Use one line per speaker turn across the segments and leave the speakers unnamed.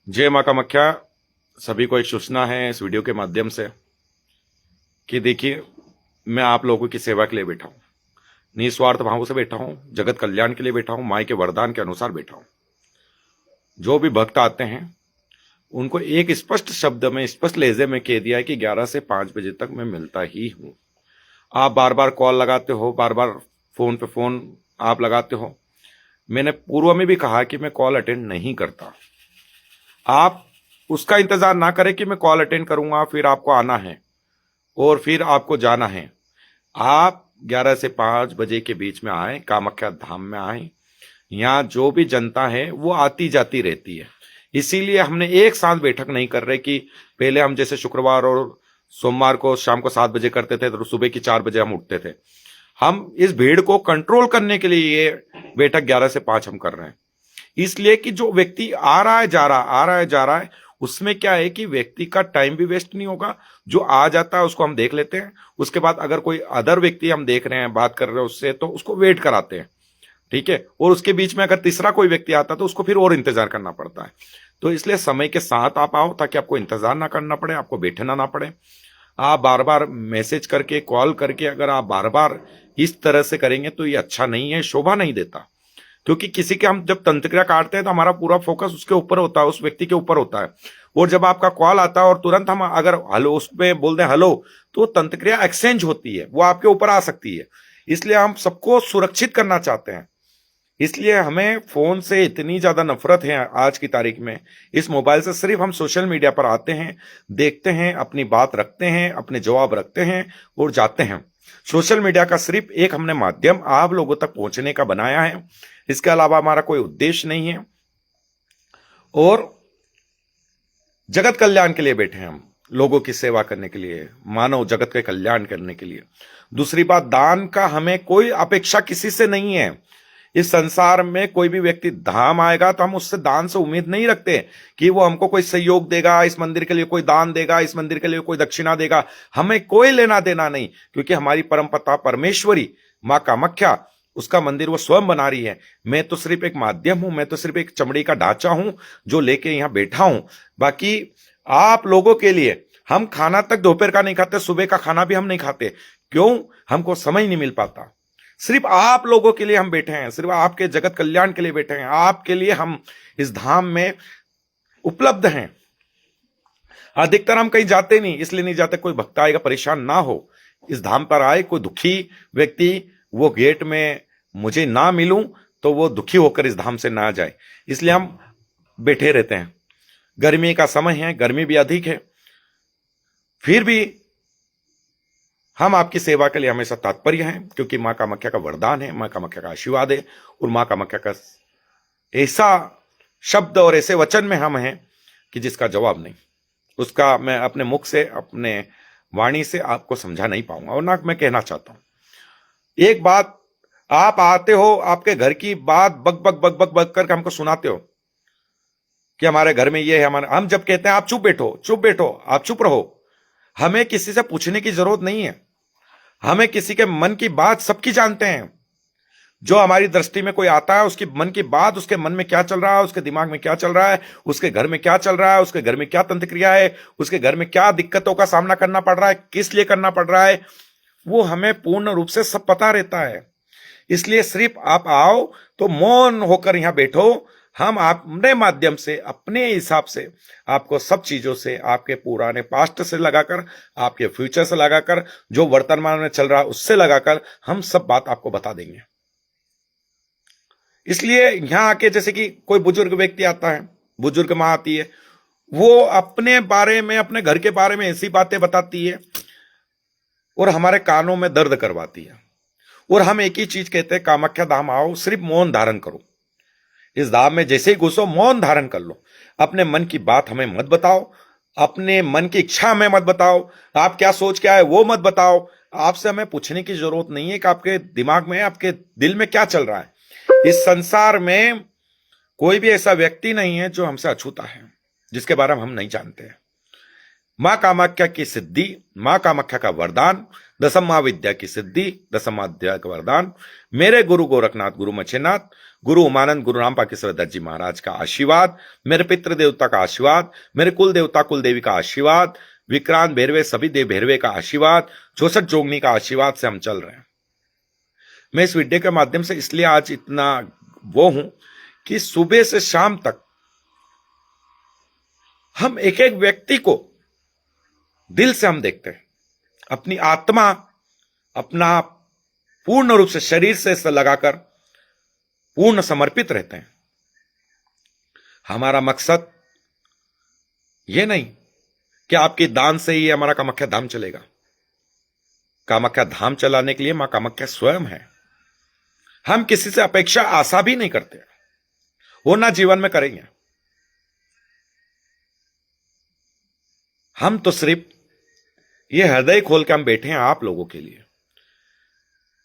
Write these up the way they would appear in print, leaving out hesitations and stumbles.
जय माँ कामाख्या। सभी को एक सूचना है इस वीडियो के माध्यम से कि देखिए, मैं आप लोगों की सेवा के लिए बैठा हूँ, निस्वार्थ भाव से बैठा हूँ, जगत कल्याण के लिए बैठा हूँ, माँ के वरदान के अनुसार बैठा हूँ। जो भी भक्त आते हैं उनको एक स्पष्ट शब्द में, स्पष्ट लहजे में कह दिया है कि 11 से 5 बजे तक मैं मिलता ही हूँ। आप बार बार कॉल लगाते हो, बार बार फोन पे फोन आप लगाते हो। मैंने पूर्व में भी कहा कि मैं कॉल अटेंड नहीं करता। आप उसका इंतजार ना करें कि मैं कॉल अटेंड करूंगा, फिर आपको आना है और फिर आपको जाना है। आप 11 से 5 बजे के बीच में आए, कामाख्या धाम में आए। यहाँ जो भी जनता है वो आती जाती रहती है, इसीलिए हमने एक साथ बैठक नहीं कर रहे कि पहले हम जैसे शुक्रवार और सोमवार को शाम को 7 बजे करते थे तो सुबह की 4 बजे हम उठते थे। हम इस भीड़ को कंट्रोल करने के लिए ये बैठक 11 से 5 हम कर रहे हैं। इसलिए कि जो व्यक्ति आ रहा है जा रहा, आ रहा है जा रहा है, उसमें क्या है कि व्यक्ति का टाइम भी वेस्ट नहीं होगा। जो आ जाता है उसको हम देख लेते हैं, उसके बाद अगर कोई अदर व्यक्ति हम देख रहे हैं, बात कर रहे हैं उससे, तो उसको वेट कराते हैं, ठीक है। और उसके बीच में अगर तीसरा कोई व्यक्ति आता तो उसको फिर और इंतजार करना पड़ता है। तो इसलिए समय के साथ आप आओ ताकि आपको इंतजार ना करना पड़े, आपको बैठना ना पड़े। आप बार बार मैसेज करके, कॉल करके अगर आप बार बार इस तरह से करेंगे तो ये अच्छा नहीं है, शोभा नहीं देता। क्योंकि किसी के हम जब तंत्रिका काटते हैं तो हमारा पूरा फोकस उसके ऊपर होता है, उस व्यक्ति के ऊपर होता है। और जब आपका कॉल आता है और तुरंत हम अगर हेलो उस पे बोल दें हेलो, तो तंत्रिका एक्सचेंज होती है, वो आपके ऊपर आ सकती है। इसलिए हम सबको सुरक्षित करना चाहते हैं। इसलिए हमें फोन से इतनी ज्यादा नफरत है आज की तारीख में। इस मोबाइल से सिर्फ हम सोशल मीडिया पर आते हैं, देखते हैं, अपनी बात रखते हैं, अपने जवाब रखते हैं और जाते हैं। सोशल मीडिया का सिर्फ एक हमने माध्यम आप लोगों तक पहुंचने का बनाया है, इसके अलावा हमारा कोई उद्देश्य नहीं है। और जगत कल्याण के लिए बैठे हैं हम, लोगों की सेवा करने के लिए, मानव जगत के कल्याण करने के लिए। दूसरी बात, दान का हमें कोई अपेक्षा किसी से नहीं है। इस संसार में कोई भी व्यक्ति धाम आएगा तो हम उससे दान से उम्मीद नहीं रखते कि वो हमको कोई सहयोग देगा, इस मंदिर के लिए कोई दान देगा, इस मंदिर के लिए कोई दक्षिणा देगा। हमें कोई लेना देना नहीं, क्योंकि हमारी परमपिता परमेश्वरी मां कामाख्या, उसका मंदिर वो स्वयं बना रही है। मैं तो सिर्फ एक माध्यम हूं, मैं तो सिर्फ एक चमड़ी का ढांचा हूं जो लेके यहां बैठा हूं। बाकी आप लोगों के लिए हम खाना तक दोपहर का नहीं खाते, सुबह का खाना भी हम नहीं खाते। क्यों? हमको समय नहीं मिल पाता। सिर्फ आप लोगों के लिए हम बैठे हैं, सिर्फ आपके जगत कल्याण के लिए बैठे हैं, आपके लिए हम इस धाम में उपलब्ध हैं। अधिकतर हम कहीं जाते नहीं, इसलिए नहीं जाते कोई भक्त आएगा परेशान ना हो। इस धाम पर आए कोई दुखी व्यक्ति, वो गेट में मुझे ना मिलूं तो वो दुखी होकर इस धाम से ना जाए, इसलिए हम बैठे रहते हैं। गर्मी का समय है, गर्मी भी अधिक है, फिर भी हम आपकी सेवा के लिए हमेशा तात्पर्य हैं, क्योंकि मां कामाख्या का वरदान है, मां कामाख्या का आशीर्वाद है। और मां कामाख्या का ऐसा शब्द और ऐसे वचन में हम हैं कि जिसका जवाब नहीं, उसका मैं अपने मुख से, अपने वाणी से आपको समझा नहीं पाऊंगा और ना मैं कहना चाहता हूं। एक बात, आप आते हो, आपके घर की बात बक बक बक बक बक करके हमको सुनाते हो कि हमारे घर में ये है, हमारे, हम जब कहते हैं आप चुप बैठो, चुप बैठो, आप चुप रहो। हमें किसी से पूछने की जरूरत नहीं है। हमें किसी के मन की बात सबकी जानते हैं। जो हमारी दृष्टि में कोई आता है, उसकी मन की बात, उसके मन में क्या चल रहा है, उसके दिमाग में क्या चल रहा है, उसके घर में क्या चल रहा है, उसके घर में क्या तंत्र क्रिया है, उसके घर में क्या दिक्कतों का सामना करना पड़ रहा है, किस लिए करना पड़ रहा है, वो हमें पूर्ण रूप से सब पता रहता है। इसलिए सिर्फ आप आओ तो मौन होकर यहां बैठो। हम अपने माध्यम से, अपने हिसाब से आपको सब चीजों से, आपके पुराने पास्ट से लगाकर, आपके फ्यूचर से लगाकर, जो वर्तमान में चल रहा है उससे लगाकर, हम सब बात आपको बता देंगे। इसलिए यहां आके जैसे कि कोई बुजुर्ग व्यक्ति आता है, बुजुर्ग मां आती है, वो अपने बारे में, अपने घर के बारे में ऐसी बातें बताती है और हमारे कानों में दर्द करवाती है। और हम एक ही चीज कहते हैं, कामाख्या धाम आओ, सिर्फ मौन धारण करो। इस धाम में जैसे ही घुसो मौन धारण कर लो। अपने मन की बात हमें मत बताओ, अपने मन की इच्छा हमें मत बताओ, आप क्या सोच के आए वो मत बताओ। आपसे हमें पूछने की जरूरत नहीं है कि आपके दिमाग में, आपके दिल में क्या चल रहा है। इस संसार में कोई भी ऐसा व्यक्ति नहीं है जो हमसे अछूता है, जिसके बारे में हम नहीं जानते हैं। मां कामाख्या की सिद्धि, मां कामाख्या का वरदान, दसम महाविद्या की सिद्धि, दसम अध्याय का वरदान, मेरे गुरु गोरखनाथ, गुरु मच्छिनाथ, गुरु उमानंद गुरु राम पाकेश्वर दत्त जी महाराज का आशीर्वाद, मेरे पितृ देवता का आशीर्वाद, मेरे कुल देवता कुल देवी का आशीर्वाद, विक्रांत भैरवे सभी देव भैरवे का आशीर्वाद, 64 जोगनी का आशीर्वाद से हम चल रहे हैं। मैं इस वीडियो के माध्यम से इसलिए आज इतना वो हूं कि सुबह से शाम तक हम एक एक व्यक्ति को दिल से हम देखते हैं, अपनी आत्मा अपना पूर्ण रूप से शरीर से लगाकर पूर्ण समर्पित रहते हैं। हमारा मकसद यह नहीं कि आपके दान से ही हमारा कामाख्या धाम चलेगा। कामाख्या धाम चलाने के लिए मां कामाख्या स्वयं है। हम किसी से अपेक्षा आशा भी नहीं करते, वो ना जीवन में करेंगे। हम तो सिर्फ ये हृदय खोल के हम बैठे हैं आप लोगों के लिए,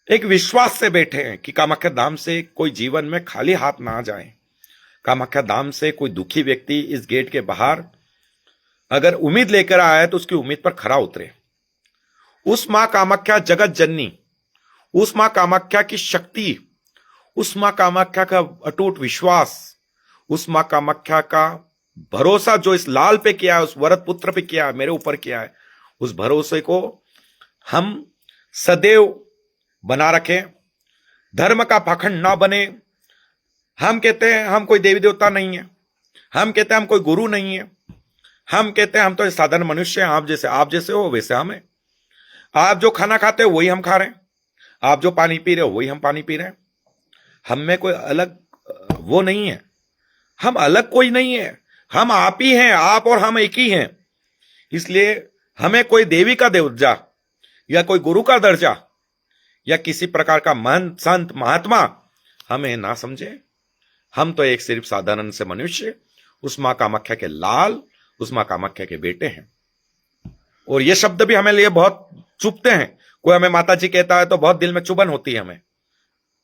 एक विश्वास से बैठे हैं कि कामाख्या धाम से कोई जीवन में खाली हाथ ना आ जाए। कामाख्या धाम से कोई दुखी व्यक्ति इस गेट के बाहर अगर उम्मीद लेकर आया है तो उसकी उम्मीद पर खरा उतरे। उस मां कामाख्या जगत जननी, उस मां कामाख्या की शक्ति, उस मां कामाख्या का अटूट विश्वास, उस मां कामाख्या का भरोसा जो इस लाल पे किया है, उस वरद पुत्र पे किया है, मेरे ऊपर किया है, उस भरोसे को हम सदैव बना रखें। धर्म का पाखंड ना बने। हम कहते हैं हम कोई देवी देवता नहीं है, हम कहते हैं हम कोई गुरु नहीं है, हम कहते हैं हम तो साधारण मनुष्य हैं, आप जैसे हो वैसे हम हैं। आप जो खाना खाते हो वही हम खा रहे हैं, आप जो पानी पी रहे हो वही हम पानी पी रहे हैं। हम में कोई अलग वो नहीं है, हम अलग कोई नहीं है, हम आप ही हैं, आप और हम एक ही हैं। इसलिए हमें कोई देवी का दर्जा या कोई गुरु का दर्जा या किसी प्रकार का महंत संत महात्मा हमें ना समझे। हम तो एक सिर्फ साधारण से मनुष्य, उस मां कामाख्या के लाल, उस मां कामाख्या के बेटे हैं। और ये शब्द भी हमें लिए बहुत चुभते हैं। कोई हमें माता जी कहता है तो बहुत दिल में चुभन होती है हमें,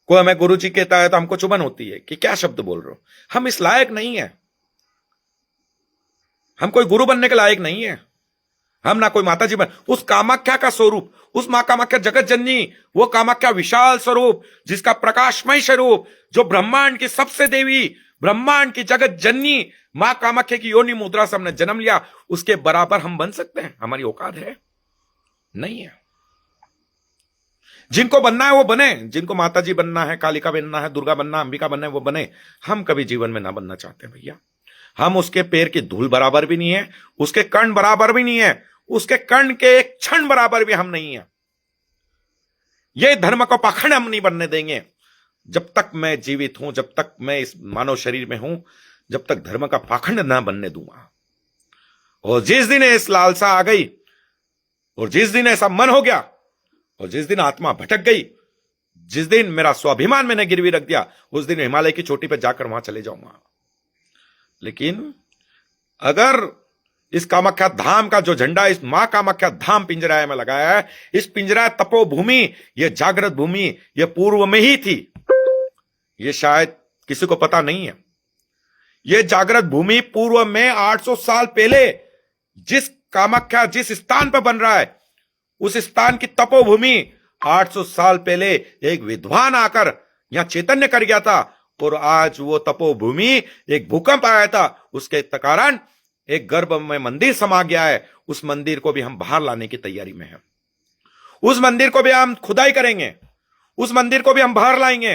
कोई हमें गुरु जी कहता है तो हमको चुभन होती है कि क्या शब्द बोल रहे हो। हम इस लायक नहीं है, हम कोई गुरु बनने के लायक नहीं है, हम ना कोई माता जी बन। उस कामाख्या का स्वरूप, उस मां कामाख्या जगत जननी, वो कामाख्या विशाल स्वरूप जिसका प्रकाशमय स्वरूप, जो ब्रह्मांड की सबसे देवी, ब्रह्मांड की जगत जननी मां कामाख्या की योनि मुद्रा से हमने जन्म लिया, उसके बराबर हम बन सकते हैं? हमारी औकात है? नहीं है। जिनको बनना है वो बने, जिनको माता जी बनना है, कालिका बनना है, दुर्गा बनना है, अंबिका बनना है वो बने। हम कभी जीवन में ना बनना चाहते भैया। हम उसके पैर की धूल बराबर भी नहीं है, उसके कर्ण बराबर भी नहीं है, उसके कर्ण के एक क्षण बराबर भी हम नहीं है। ये धर्म का पाखंड हम नहीं बनने देंगे। जब तक मैं जीवित हूं, जब तक मैं इस मानव शरीर में हूं, जब तक धर्म का पाखंड ना बनने दूंगा। और जिस दिन इस लालसा आ गई, और जिस दिन ऐसा मन हो गया, और जिस दिन आत्मा भटक गई, जिस दिन मेरा स्वाभिमान मैंने गिरवी रख दिया, उस दिन हिमालय की चोटी पर जाकर वहां चले जाऊंगा। लेकिन अगर इस कामाख्या धाम का जो झंडा इस मां कामाख्या धाम पिंजराए में लगाया है, इस पिंजरा तपोभूमि, यह जागृत भूमि, यह पूर्व में ही थी। यह शायद किसी को पता नहीं है। यह जागृत भूमि पूर्व में 800 साल पहले जिस कामाख्या जिस स्थान पर बन रहा है, उस स्थान की तपोभूमि 800 साल पहले एक विद्वान आकर यहां चैतन्य कर गया था। और आज वो तपोभूमि एक भूकंप आया था, उसके कारण एक गर्भ में मंदिर समा गया है। उस मंदिर को भी हम बाहर लाने की तैयारी में हैं। उस मंदिर को भी हम खुदाई करेंगे, उस मंदिर को भी हम बाहर लाएंगे।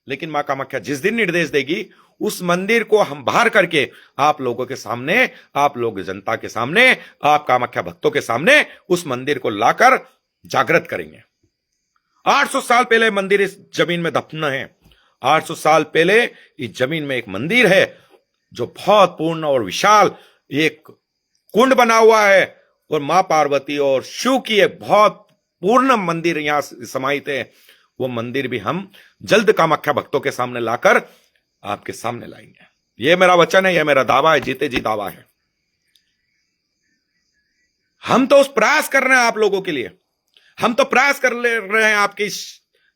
लेकिन मां कामाख्या जिस दिन निर्देश देगी, उस मंदिर को हम बाहर करके आप लोगों के सामने, आप लोग जनता के सामने, आप कामाख्या भक्तों के सामने उस मंदिर को लाकर जागृत करेंगे। 800 साल पहले मंदिर इस जमीन में दफन है। 800 साल पहले इस जमीन में एक मंदिर है जो बहुत पूर्ण और विशाल एक कुंड बना हुआ है, और मां पार्वती और शिव की एक बहुत पूर्ण मंदिर यहां समाहित है। वो मंदिर भी हम जल्द कामाख्या भक्तों के सामने लाकर आपके सामने लाएंगे। यह मेरा वचन है, यह मेरा दावा है, जीते जी दावा है। हम तो उस प्रयास कर रहे हैं आप लोगों के लिए, हम तो प्रयास कर रहे हैं आपकी इस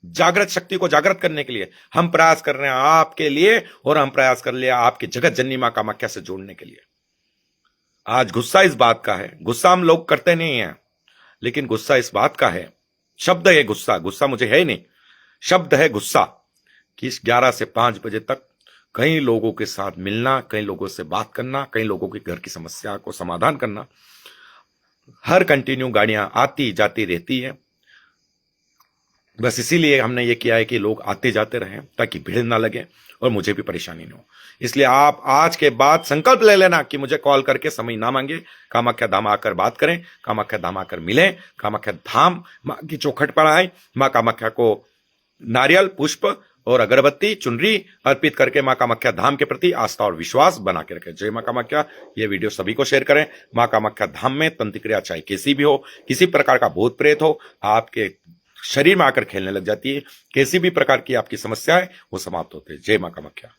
जागृत शक्ति को जागृत करने के लिए। हम प्रयास कर रहे हैं आपके लिए, और हम प्रयास कर रहे हैं आपकी जगत जननी मां कामाख्या से जोड़ने के लिए। आज गुस्सा इस बात का है, गुस्सा हम लोग करते नहीं हैं, लेकिन गुस्सा इस बात का है, शब्द है गुस्सा, गुस्सा मुझे है ही नहीं, शब्द है गुस्सा कि इस 11 से 5 बजे तक कई लोगों के साथ मिलना, कई लोगों से बात करना, कई लोगों के घर की समस्या को समाधान करना। हर कंटिन्यू गाड़ियां आती जाती रहती है, बस इसीलिए हमने ये किया है कि लोग आते जाते रहें ताकि भीड़ ना लगे और मुझे भी परेशानी ना हो। इसलिए आप आज के बाद संकल्प ले लेना कि मुझे कॉल करके समय ना मांगे, कामाख्या धाम आकर बात करें, कामाख्या धाम आकर मिलें, कामाख्या धाम माँ की चौखट पर आए, माँ कामाख्या को नारियल, पुष्प और अगरबत्ती, चुनरी अर्पित करके माँ कामाख्या धाम के प्रति आस्था और विश्वास बना के रखें। जय माँ कामाख्या। ये वीडियो सभी को शेयर करें। माँ कामाख्या धाम में तंत्र क्रिया चाहे कैसी भी हो, किसी प्रकार का भूत प्रेत हो, आपके शरीर में आकर खेलने लग जाती है, किसी भी प्रकार की आपकी समस्या है वो समाप्त होती है। जय माँ कामाख्या।